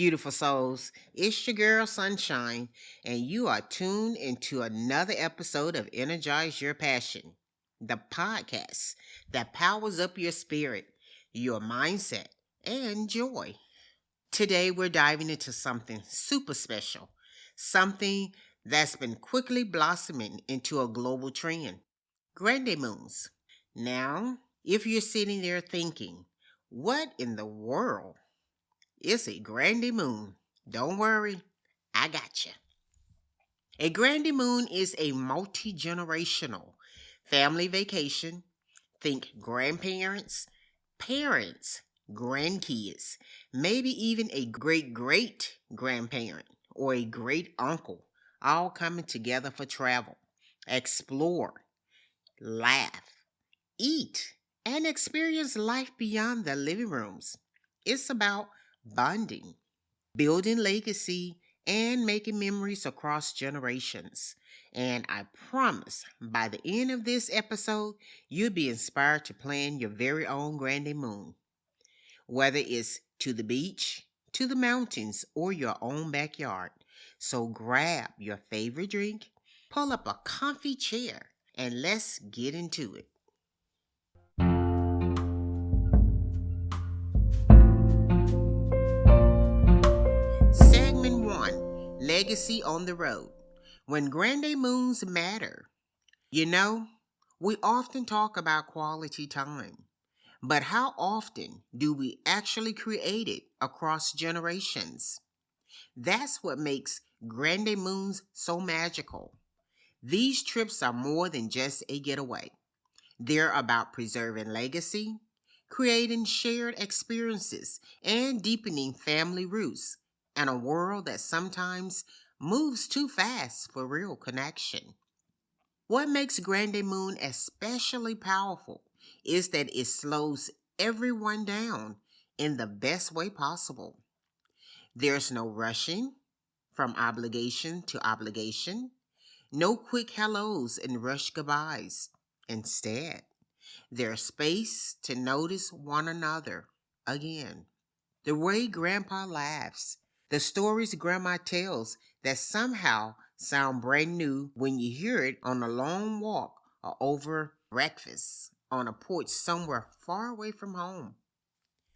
beautiful souls. It's your girl Sunshine, and you are tuned into another episode of Energize Your Passion, the podcast that powers up your spirit, your mindset, and joy. Today, we're diving into something super special, something that's been quickly blossoming into a global trend: Grandymoons. Now, if you're sitting there thinking, what in the world? It's a Grandymoon. Don't worry, I got you. A Grandymoon is a multi-generational family vacation. Think grandparents, parents, grandkids, maybe even a great grandparent or a great uncle, all coming together for travel, explore, laugh, eat, and experience life beyond the living rooms. It's about bonding, building legacy, and making memories across generations. And I promise by the end of this episode, you'll be inspired to plan your very own Grandymoon, whether it's to the beach, to the mountains, or your own backyard. So grab your favorite drink, pull up a comfy chair, and let's get into it. Segment 1: Legacy on the Road. When Grandymoons matter. You know, we often talk about quality time, but how often do we actually create it across generations? That's what makes Grandymoons so magical. These trips are more than just a getaway. They're about preserving legacy, creating shared experiences, and deepening family roots in a world that sometimes moves too fast for real connection. What makes Grandymoon especially powerful is that it slows everyone down in the best way possible. There's no rushing from obligation to obligation, no quick hellos and rush goodbyes. Instead, there's space to notice one another again. The way Grandpa laughs, the stories Grandma tells that somehow sound brand new when you hear it on a long walk or over breakfast on a porch somewhere far away from home.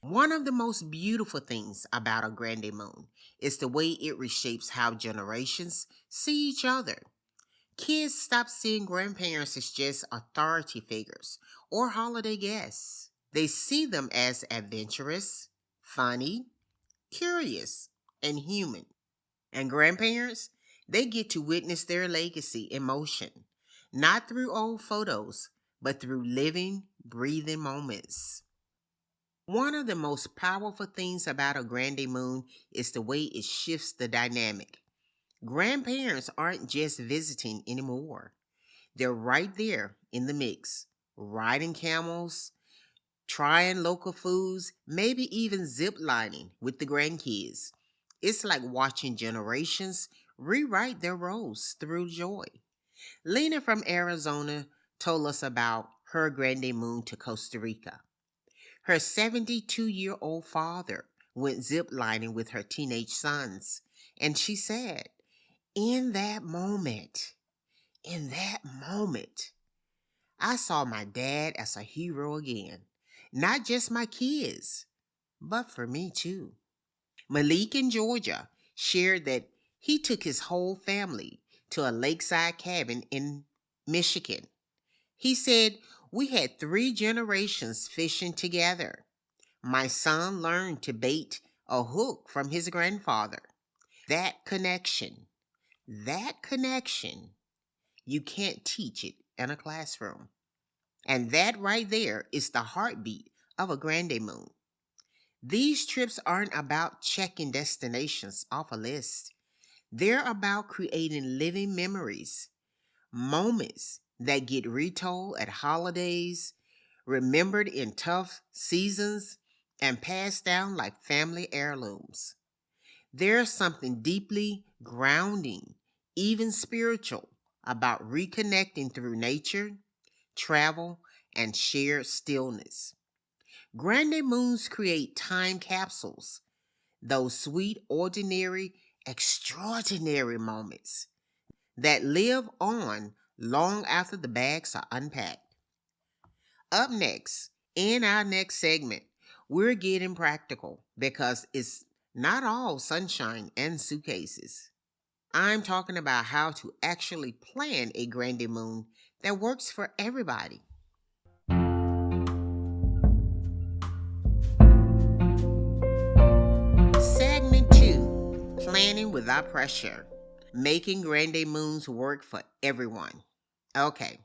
One of the most beautiful things about a Grandymoon is the way it reshapes how generations see each other. Kids stop seeing grandparents as just authority figures or holiday guests. They see them as adventurous, funny, curious, and human. And grandparents, they get to witness their legacy in motion, not through old photos, but through living, breathing moments. One of the most powerful things about a Grandymoon is the way it shifts the dynamic. Grandparents aren't just visiting anymore. They're right there in the mix, riding camels, trying local foods, maybe even zip lining with the grandkids. It's like watching generations rewrite their roles through joy. Lena from Arizona told us about her Grandymoon to Costa Rica. Her 72-year-old father went zip lining with her teenage sons, and she said, in that moment, in that moment, I saw my dad as a hero again. Not just my kids, but for me too. Malik in Georgia shared that he took his whole family to a lakeside cabin in Michigan. He said, we had 3 generations fishing together. My son learned to bait a hook from his grandfather. That connection, that connection, you can't teach it in a classroom. And that right there is the heartbeat of a Grandymoon. These trips aren't about checking destinations off a list. They're about creating living memories, moments that get retold at holidays, remembered in tough seasons, and passed down like family heirlooms. There's something deeply grounding, even spiritual, about reconnecting through nature, travel, and shared stillness. Grandymoons create time capsules. those sweet, ordinary, extraordinary moments that live on long after the bags are unpacked. Up next, in our next segment, we're getting practical because it's not all sunshine and suitcases. I'm talking about how to actually plan a Grandymoon that works for everybody. Segment 2, Planning Without Pressure, Making Grandymoons Work for Everyone. Okay,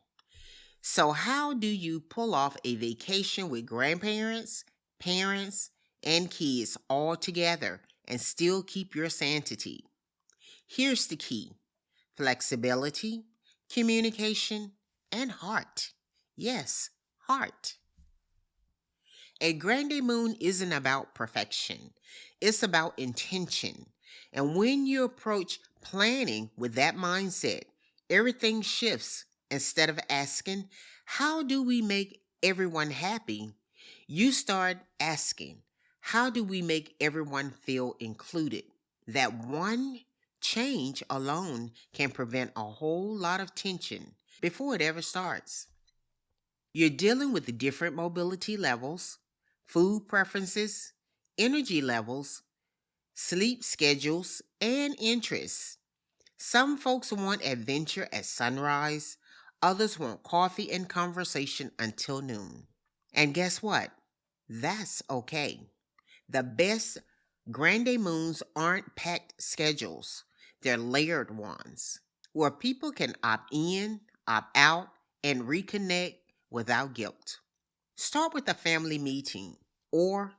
so how do you pull off a vacation with grandparents, parents, and kids all together and still keep your sanity? Here's the key: flexibility, communication, and heart. Yes, heart. A Grandymoon isn't about perfection, it's about intention. And when you approach planning with that mindset, everything shifts. Instead of asking, how do we make everyone happy? You start asking, how do we make everyone feel included? That one change alone can prevent a whole lot of tension before it ever starts. You're dealing with the different mobility levels, food preferences, energy levels, sleep schedules, and interests. Some folks want adventure at sunrise, others want coffee and conversation until noon. And guess what? That's okay. The best Grandymoons aren't packed schedules, they're layered ones where people can opt in, opt out, and reconnect without guilt. Start with a family meeting or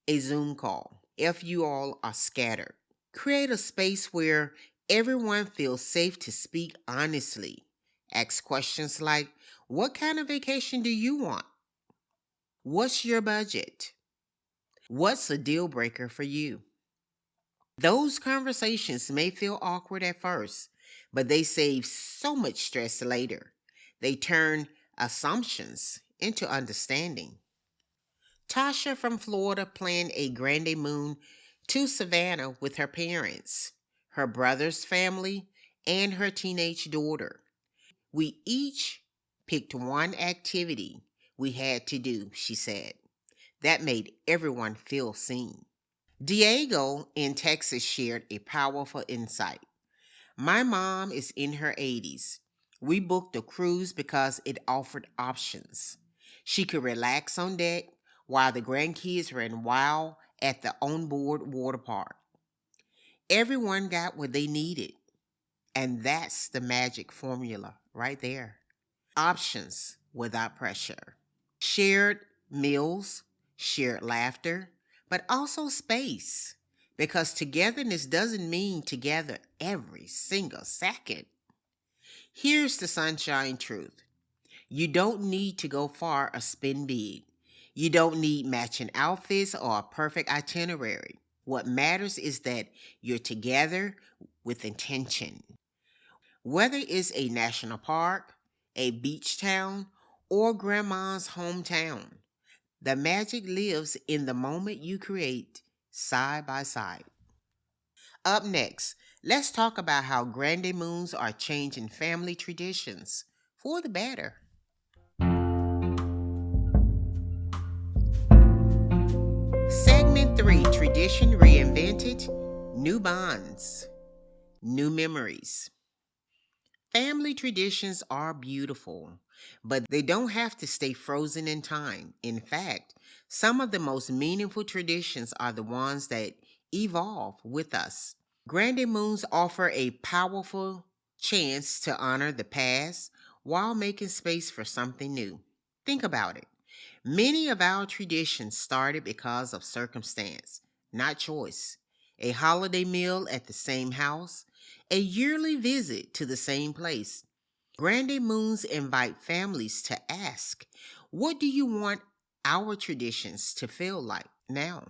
a Zoom call if you all are scattered. Create a space where everyone feels safe to speak honestly. Ask questions like, what kind of vacation do you want? What's your budget? What's a deal breaker for you? Those conversations may feel awkward at first, but they save so much stress later. They turn assumptions into understanding. Tasha from Florida planned a Grandymoon to Savannah with her parents, her brother's family, and her teenage daughter. We each picked one activity we had to do, she said. That made everyone feel seen. Diego in Texas shared a powerful insight. My mom is in her 80s. We booked a cruise because it offered options. She could relax on deck while the grandkids ran wild at the onboard water park. Everyone got what they needed, and that's the magic formula right there. Options without pressure. Shared meals, shared laughter, but also space. Because togetherness doesn't mean together every single second. Here's the sunshine truth: you don't need to go far or spend big. You don't need matching outfits or a perfect itinerary. What matters is that you're together with intention. Whether it's a national park, a beach town, or grandma's hometown, the magic lives in the moment you create side by side. Up next, let's talk about how Grandymoons are changing family traditions for the better. Segment 3, Tradition Reinvented, New Bonds, New Memories. Family traditions are beautiful, but they don't have to stay frozen in time. In fact, some of the most meaningful traditions are the ones that evolve with us. Grandymoons offer a powerful chance to honor the past while making space for something new. Think about it. Many of our traditions started because of circumstance, not choice. A holiday meal at the same house, a yearly visit to the same place. Grandymoons invite families to ask, what do you want our traditions to feel like now?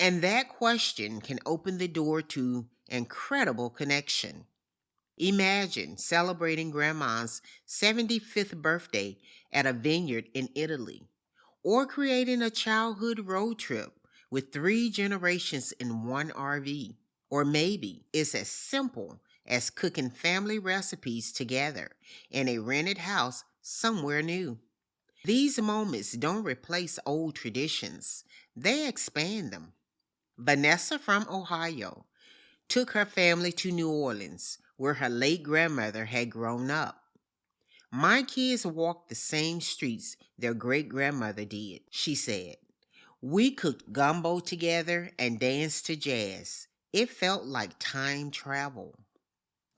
And that question can open the door to incredible connection. Imagine celebrating Grandma's 75th birthday at a vineyard in Italy, or creating a childhood road trip with 3 generations in one RV. Or maybe it's as simple as cooking family recipes together in a rented house somewhere new. These moments don't replace old traditions, they expand them. Vanessa from Ohio took her family to New Orleans, where her late grandmother had grown up. My kids walked the same streets their great grandmother did, she said. We cooked gumbo together and danced to jazz. It felt like time travel.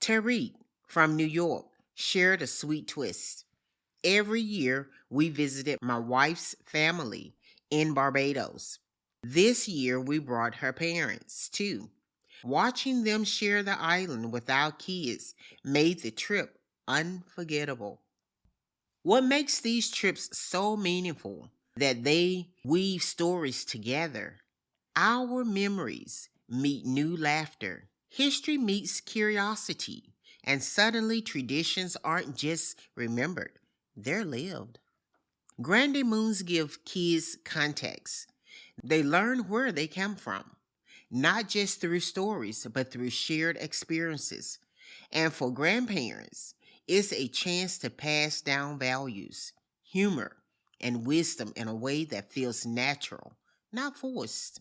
Tariq from New York shared a sweet twist. Every year we visited my wife's family in Barbados. This year we brought her parents too. Watching them share the island with our kids made the trip unforgettable. What makes these trips so meaningful that they weave stories together? Our memories meet new laughter. History meets curiosity. And suddenly traditions aren't just remembered, they're lived. Grandymoons give kids context. They learn where they come from, not just through stories, but through shared experiences. And for grandparents, it's a chance to pass down values, humor, and wisdom in a way that feels natural, not forced.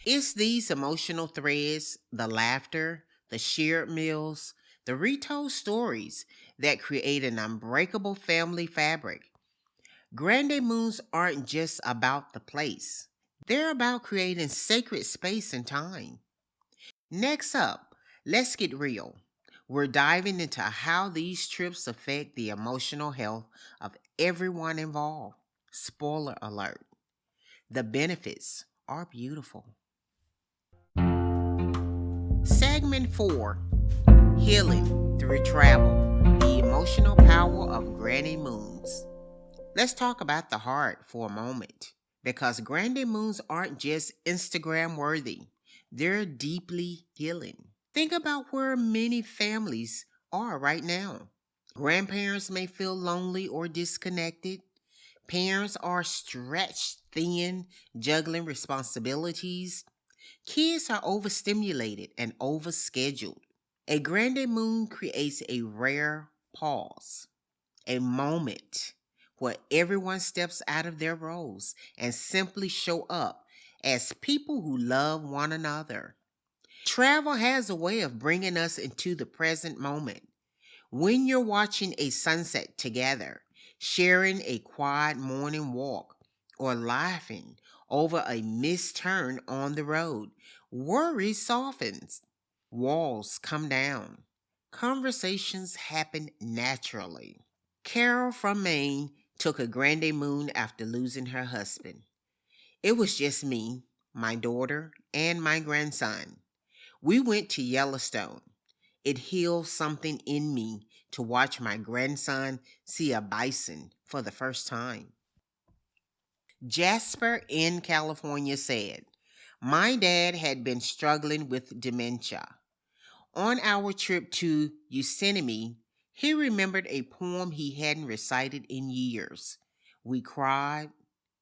It's these emotional threads, the laughter, the shared meals, the retold stories that create an unbreakable family fabric. Grandymoons aren't just about the place. They're about creating sacred space and time. Next up, let's get real. We're diving into how these trips affect the emotional health of everyone involved. Spoiler alert, the benefits are beautiful. Segment 4, Healing Through Travel, the emotional power of Grandymoons. Let's talk about the heart for a moment, because Grandymoons aren't just Instagram worthy, they're deeply healing. Think about where many families are right now. Grandparents may feel lonely or disconnected. Parents are stretched thin, juggling responsibilities. Kids are overstimulated and overscheduled. A Grandymoon creates a rare pause, a moment where everyone steps out of their roles and simply show up as people who love one another. Travel has a way of bringing us into the present moment. When you're watching a sunset together, sharing a quiet morning walk, or laughing over a missed turn on the road, worry softens. Walls come down. Conversations happen naturally. Carol from Maine took a Grandymoon after losing her husband. It was just me, my daughter, and my grandson. We went to Yellowstone. It healed something in me to watch my grandson see a bison for the first time. Jasper in California said, my dad had been struggling with dementia. On our trip to Yosemite, he remembered a poem he hadn't recited in years. We cried,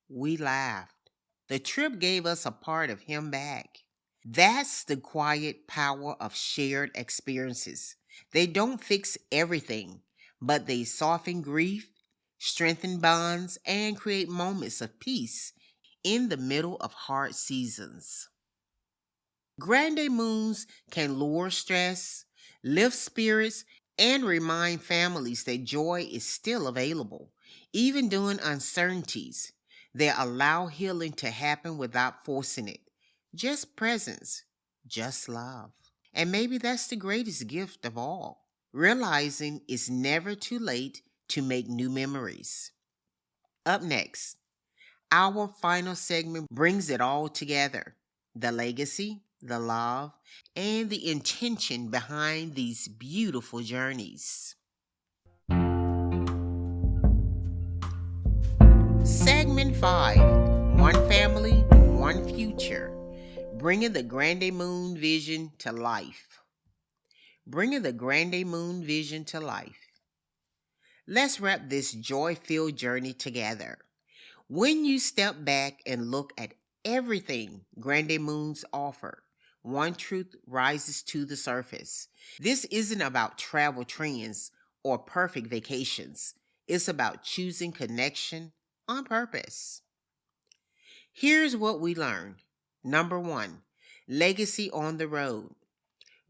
we laughed. The trip gave us a part of him back. That's the quiet power of shared experiences. They don't fix everything, but they soften grief, strengthen bonds, and create moments of peace in the middle of hard seasons. Grandymoons can lower stress, lift spirits, and remind families that joy is still available, even during uncertainties. They allow healing to happen without forcing it. Just presence, just love. And maybe that's the greatest gift of all, realizing it's never too late to make new memories. Up next, our final segment brings it all together: the legacy, the love, and the intention behind these beautiful journeys. Segment 5, One Family, One Future, bringing the Grandymoon vision to life. Bringing the Grandymoon vision to life. Let's wrap this joy-filled journey together. When you step back and look at everything Grandymoons offer, one truth rises to the surface. This isn't about travel trends or perfect vacations. It's about choosing connection on purpose. Here's what we learned. Number one, legacy on the road.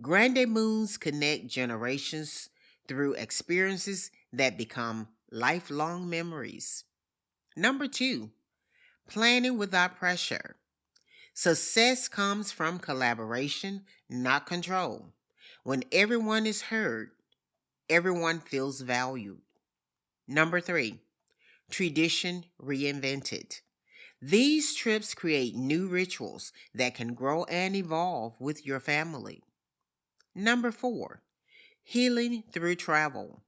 Grandymoons connect generations through experiences that become lifelong memories. Number two, planning without pressure. Success comes from collaboration, not control. When everyone is heard, everyone feels valued. Number three, tradition reinvented. These trips create new rituals that can grow and evolve with your family. Number four, healing through travel.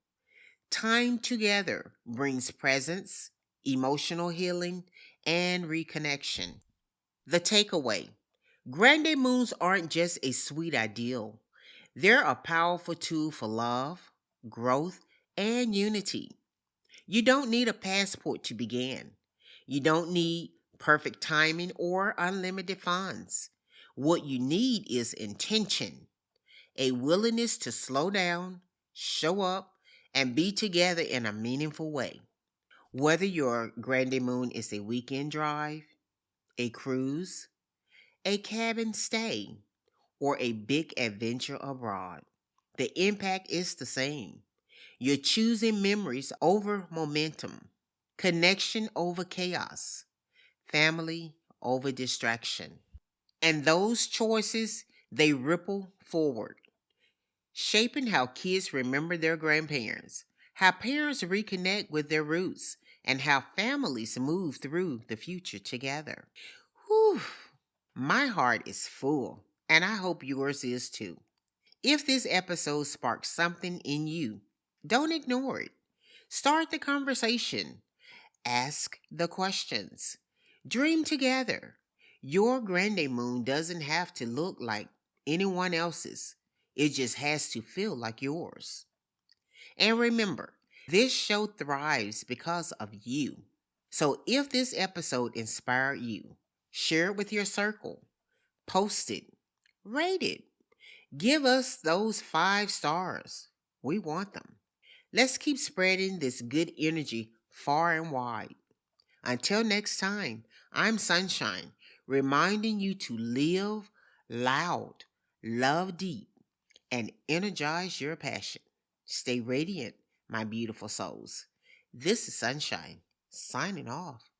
Time together brings presence, emotional healing, and reconnection. The takeaway: Grandymoons aren't just a sweet ideal, they're a powerful tool for love, growth, and unity. You don't need a passport to begin. You don't need perfect timing or unlimited funds. What you need is intention, a willingness to slow down, show up, and be together in a meaningful way. Whether your Grandymoon is a weekend drive, a cruise, a cabin stay, or a big adventure abroad, the impact is the same. You're choosing memories over momentum, connection over chaos, family over distraction. And those choices, they ripple forward, shaping how kids remember their grandparents, how parents reconnect with their roots, and how families move through the future together. Whew, my heart is full, and I hope yours is too. If this episode sparks something in you, don't ignore it. Start the conversation. Ask the questions. Dream together. Your Grandymoon doesn't have to look like anyone else's. It just has to feel like yours. And remember, this show thrives because of you. So if this episode inspired you, share it with your circle, post it, rate it, give us those 5 stars. We want them. Let's keep spreading this good energy far and wide. Until next time, I'm Sunshine, reminding you to live loud, love deep, and energize your passion. Stay radiant, my beautiful souls. This is Sunshine, signing off.